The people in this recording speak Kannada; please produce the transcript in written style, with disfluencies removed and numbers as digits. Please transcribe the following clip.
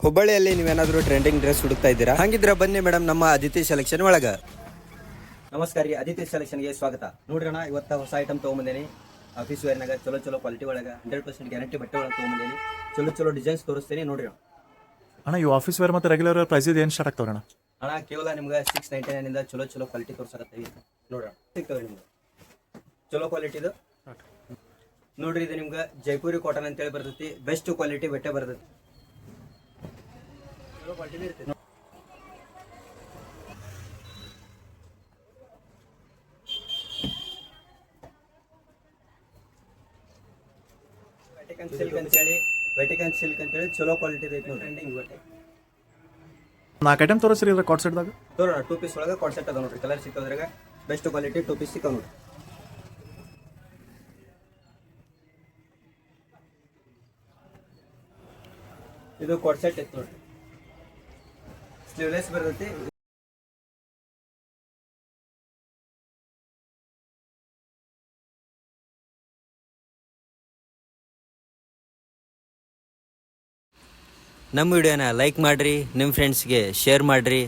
ಹುಬ್ಬಳ್ಳಿಯಲ್ಲಿ ನೀವೇನಾದರೂ ಟ್ರೆಂಡಿಂಗ್ ಡ್ರೆಸ್ ಹುಡುಕ್ತಾ ಇದ್ದೀರಾ? ಹಾಗಿದ್ರೆ ಬನ್ನಿ ಮೇಡಮ್ ನಮ್ಮ ಅದಿತಿ ಸೆಲೆಕ್ಷನ್ ಒಳಗ. ನಮಸ್ಕಾರ ರೀ, ಅದಿತಿ ಸೆಲೆಕ್ಷನ್ಗೆ ಸ್ವಾಗತ. ನೋಡ್ರಣ, ಇವತ್ತು ಹೊಸ ಐಟಮ್ ತೊಗೊಂಬಂದೇನಿ. ಆಫೀಸ್ ವೇರ್ನಾಗ ಚಲೋ ಕ್ವಾಲಿಟಿ ಒಳಗೆ 100% ಗ್ಯಾರಂಟಿ ಬಟ್ಟೆ ಒಳಗೆ ತೊಗೊಂಬಂದೇನಿ. ಚಲೋ ಡಿಸೈನ್ಸ್ ತೋರಿಸ್ತೀನಿ ನೋಡ್ರಿ ಅಣ್ಣ. ಇವು ಆಫೀಸ್ ವೇರ್ ಮತ್ತು ರೆಗ್ಯುಲರ್ ಪ್ರೈಸ್ ಏನು ಸ್ಟಾರ್ಟ್ ಆಗ್ತಾವೆ ಅಣ್ಣ? ಅಣ್ಣ ಕೇವಲ ನಿಮ್ಗೆ 699 ಇಂದ ಚಲೋ ಕ್ವಾಲಿಟಿ ತೋರಿಸಕತ್ತೀವಿ. ನೋಡ್ರಿ ಸಿಗ್ತವೆ ನಿಮ್ಗೆ ಚಲೋ ಕ್ವಾಲಿಟಿದು. ನೋಡ್ರಿ, ಇದು ನಿಮ್ಗೆ ಜೈಪುರಿ ಕಾಟನ್ ಅಂತೇಳಿ ಬರ್ತೈತಿ. ಬೆಸ್ಟ್ ಕ್ವಾಲಿಟಿ ಬಟ್ಟೆ ಬರ್ತೈತಿ. ಚಲೋ ಕ್ವಾಲಿಟಿ ಇರ್ತೈತಿ. ವೆಟಿಕನ್ ಸಿಲ್ಕ್ ಅಂತೇಳಿ ಚಲೋ ಕ್ವಾಲಿಟಿ ಐತಿ ನೋಡಿ. ಟ್ರೆಂಡಿಂಗ್ ಬಟ್ಟೆ 4 ಐಟಮ್ ತೋರಿಸ್ರಿ ಇದ್ರ ಕಾಟ್ ಸೆಟ್ದಾಗ. ತೋರೋಣ. 2 ಪೀಸ್ ಒಳಗೆ ಕಾಟ್ ಸೆಟ್ ಅದ ನೋಡ್ರಿ. ಕಲರ್ ಸಿಕ್ಕೋದ್ರಾಗ ಬೆಸ್ಟ್ ಕ್ವಾಲಿಟಿ 2 ಪೀಸ್ ಸಿಕ್ಕವ್ ನೋಡ್ರಿ. ಇದು ಕಾಟ್ ಸೆಟ್ ಐತಿ ನೋಡ್ರಿ. ಸ್ಲೀವ್ಲೆಸ್ ಬರ್ತೈತಿ. ನಮ್ಮ ವಿಡಿಯೋನ ಲೈಕ್ ಮಾಡಿರಿ, ನಿಮ್ಮ ಫ್ರೆಂಡ್ಸ್ಗೆ ಶೇರ್ ಮಾಡಿರಿ,